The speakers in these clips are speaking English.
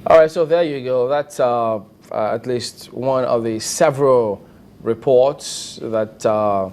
All right, so there you go. That's at least one of the several reports that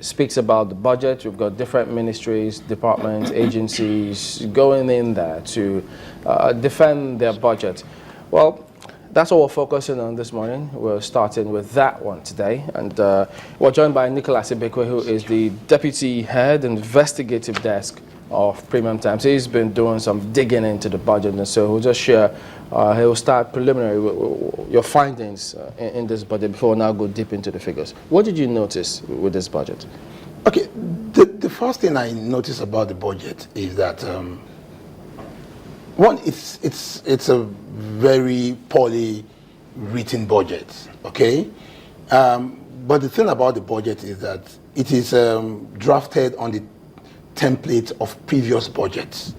speaks about the budget. We've got different ministries, departments, agencies going in there to defend their budget. Well, that's what we're focusing on this morning. We're starting with that one today. And we're joined by Nicholas Ibekwe, who is the Deputy Head Investigative Desk of Premium Times. He's been doing some digging into the budget, and so we'll just share, he'll start preliminary with your findings in this budget before we now go deep into the figures. What did you notice with this budget? Okay, the first thing I noticed about the budget is that, one, it's a very poorly written budget, okay? But the thing about the budget is that it is drafted on the template of previous budgets.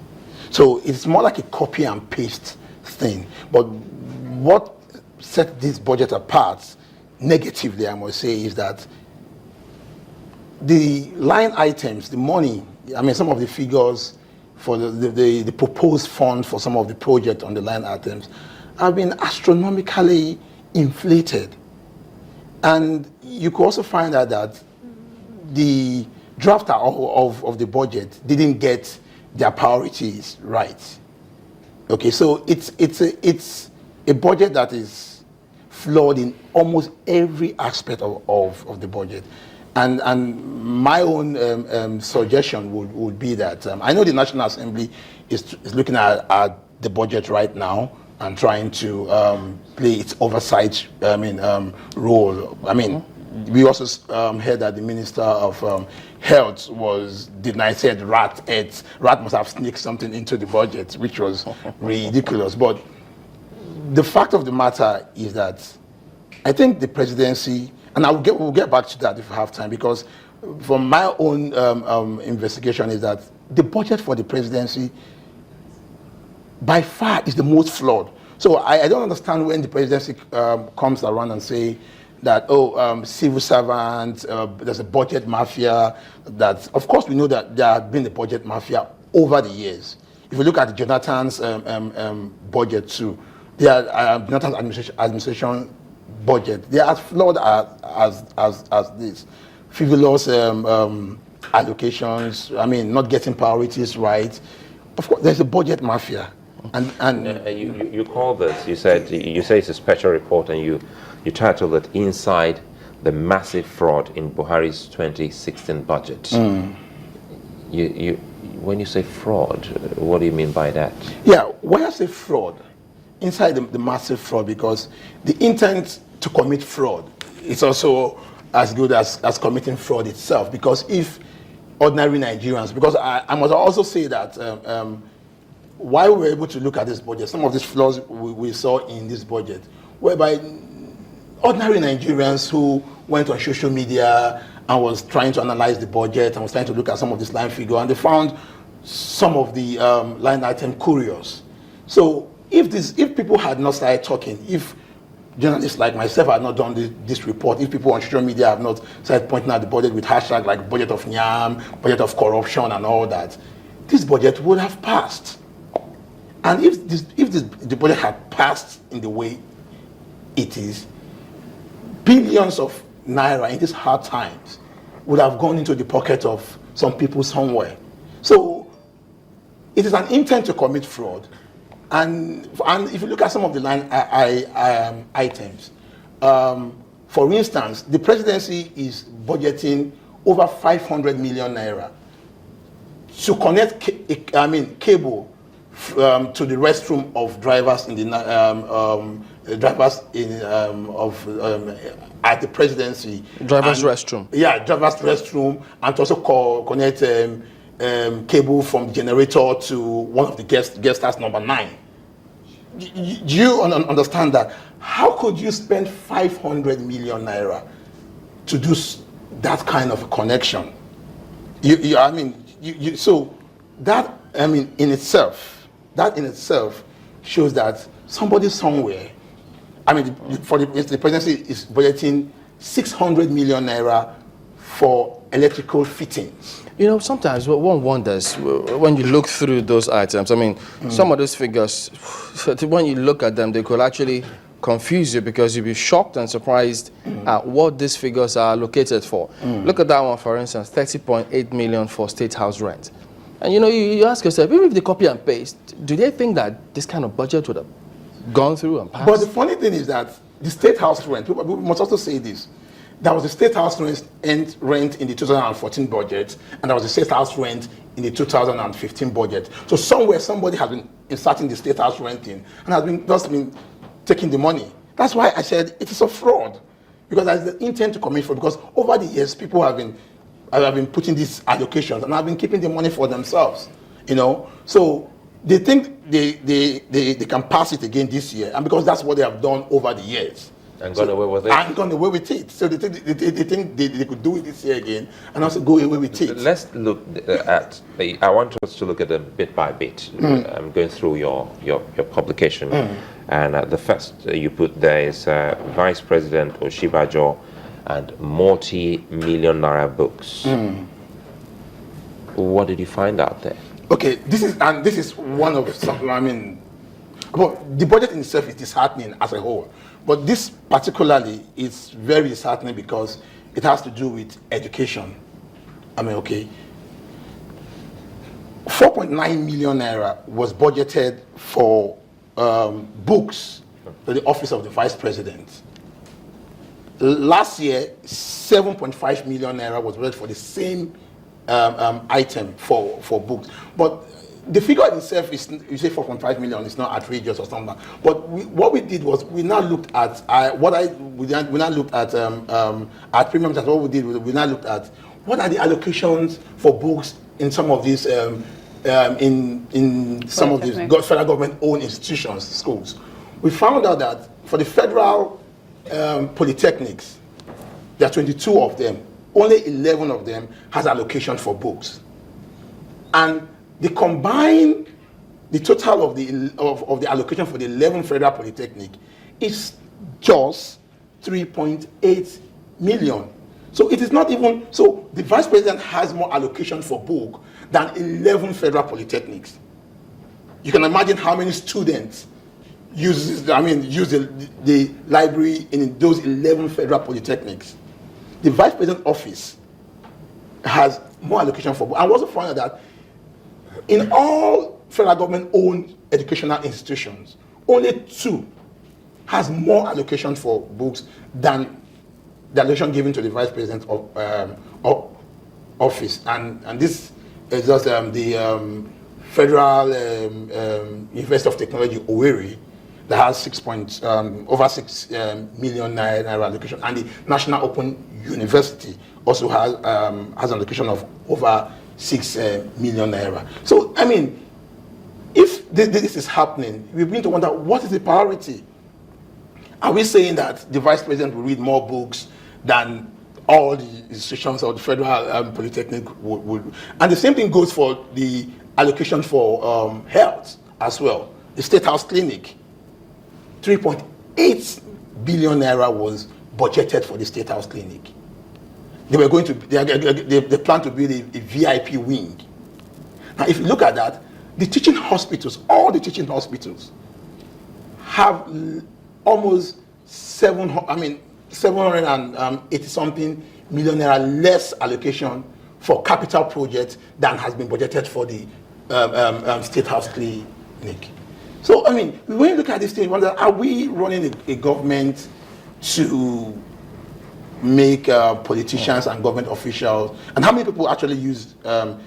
So it's more like a copy and paste thing. But what set this budget apart negatively, I must say, is that the line items, the money, I mean, some of the figures for the proposed fund for some of the projects on the line items have been astronomically inflated. And you could also find out that the drafter of the budget didn't get their priorities right. Okay, so it's a budget that is flawed in almost every aspect of the budget. And my own suggestion would be that I know the National Assembly is looking at the budget right now and trying to play its oversight role. I mean, we also heard that the Minister of Health was denied, said rat must have sneaked something into the budget, which was ridiculous. But the fact of the matter is that I think the presidency, and we'll get back to that if we have time, because from my own investigation is that the budget for the presidency by far is the most flawed. So I don't understand when the presidency comes around and say that, civil servants, there's a budget mafia. That, of course, we know that there has been a budget mafia over the years. If you look at the Jonathan's budget too, Jonathan's administration budget, they are as flawed as this. Frivolous allocations, I mean, not getting priorities right. Of course, there's a budget mafia. And you call this, you say it's a special report, and you titled it Inside the Massive Fraud in Buhari's 2016 Budget. When you say fraud, what do you mean by that? Yeah, when I say fraud, inside the massive fraud, because the intent to commit fraud is also as good as committing fraud itself. Because if ordinary Nigerians, because I must also say that why we were able to look at this budget, some of these flaws we saw in this budget, whereby ordinary Nigerians who went on social media and was trying to analyze the budget and was trying to look at some of this line figure, and they found some of the line item curious. So if people had not started talking, if journalists like myself had not done this report, if people on social media have not started pointing out the budget with hashtag like budget of Nyam, budget of corruption and all that, this budget would have passed. And if the budget had passed in the way it is, billions of naira in these hard times would have gone into the pocket of some people somewhere. So it is an intent to commit fraud. And if you look at some of the line items, for instance, the presidency is budgeting over 500 million naira to connect cable to the restroom of drivers in the at the presidency. Driver's restroom. Yeah, driver's restroom, and to also connect cable from generator to one of the guest house number 9. Do you understand that? How could you spend 500 million naira to do that kind of a connection? So that, in itself shows that somebody somewhere, the presidency is budgeting 600 million naira for electrical fittings. You know, sometimes one wonders when you look through those items. I mean, some of those figures, when you look at them, they could actually confuse you because you'll be shocked and surprised at what these figures are allocated for. Look at that one, for instance, 30.8 million for State House rent. And you know, you ask yourself, even if they copy and paste, do they think that this kind of budget would have gone through and passed? But the funny thing is that the State House rent, we must also say this, there was a State House rent in the 2014 budget, and there was a State House rent in the 2015 budget. So somewhere somebody has been inserting the State House rent in and has been taking the money. That's why I said it is a fraud, because there's the intent to commit fraud. Because over the years, people have been putting these allocations and have been keeping the money for themselves. You know, so they think they can pass it again this year, and because that's what they have done over the years. And gone away with it. And gone away with it. So they think they could do it this year again and also go away with it. Let's look at, I want us to look at them bit by bit. I'm going through your publication. And the first you put there is Vice President Oshibajo and multi-million naira books. What did you find out there? Okay, this is one of some, I mean, well, the budget in itself is disheartening as a whole. But this particularly is very disheartening because it has to do with education. I mean, okay, 4.9 million naira was budgeted for books to the office of the Vice President. Last year, 7.5 million naira was budgeted for the same item for books. But the figure itself is, you say 4.5 million, it's not outrageous or something. But what we did was we now looked at we now looked at premiums. That's what we did. We now looked at what are the allocations for books in some of these in some of these federal government-owned institutions, schools. We found out that for the federal polytechnics, there are 22 of them. Only 11 of them has allocation for books, and the total of the allocation for the 11 federal polytechnic is just 3.8 million. So it is not even, so the Vice President has more allocation for book than 11 federal polytechnics. You can imagine how many students use the library in those 11 federal polytechnics. The Vice President's office has more allocation for book. I also found out that in all federal government-owned educational institutions, only 2 has more allocation for books than the allocation given to the Vice President of office. And this is just the Federal University of Technology, Owerri, that has over 6 million naira allocation, and the National Open University also has an allocation of over 6 million naira. So, I mean, if this is happening, we begin to wonder, what is the priority? Are we saying that the Vice President will read more books than all the institutions of the federal polytechnic would? And the same thing goes for the allocation for health as well. The State House Clinic, 3.8 billion naira was budgeted for the State House Clinic. They were going to, they plan to build a VIP wing. Now, if you look at that, the teaching hospitals, all the teaching hospitals, have almost 780 something million naira less allocation for capital projects than has been budgeted for the State House Clinic. So, I mean, when you look at this thing, you wonder, are we running a government to make politicians and government officials, and how many people actually use the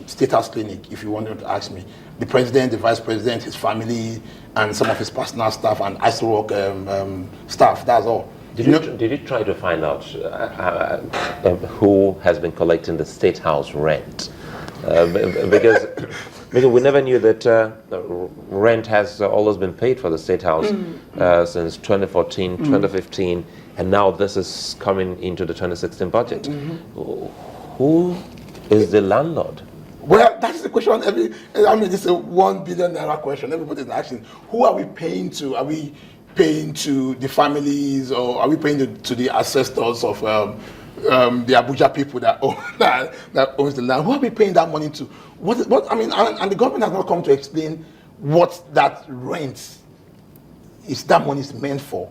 State House Clinic, if you wanted to ask me? The President, the Vice President, his family, and some of his personal staff and ISROC staff, that's all. Did you try to find out who has been collecting the State House rent? Because we never knew that rent has always been paid for the State House since 2014, 2015, and now this is coming into the 2016 budget. Who is the landlord? Well, that is the question. This is a 1 billion naira question. Everybody is asking, who are we paying to? Are we paying to the families, or are we paying to the ancestors of the Abuja people that own that owns the land. Who are we paying that money to? What I mean, and the government has not come to explain what that rent is. That money is meant for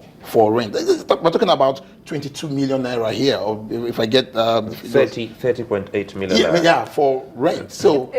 rent. We're talking about 22 million naira here, or if I get 30.8 million. yeah, for rent. So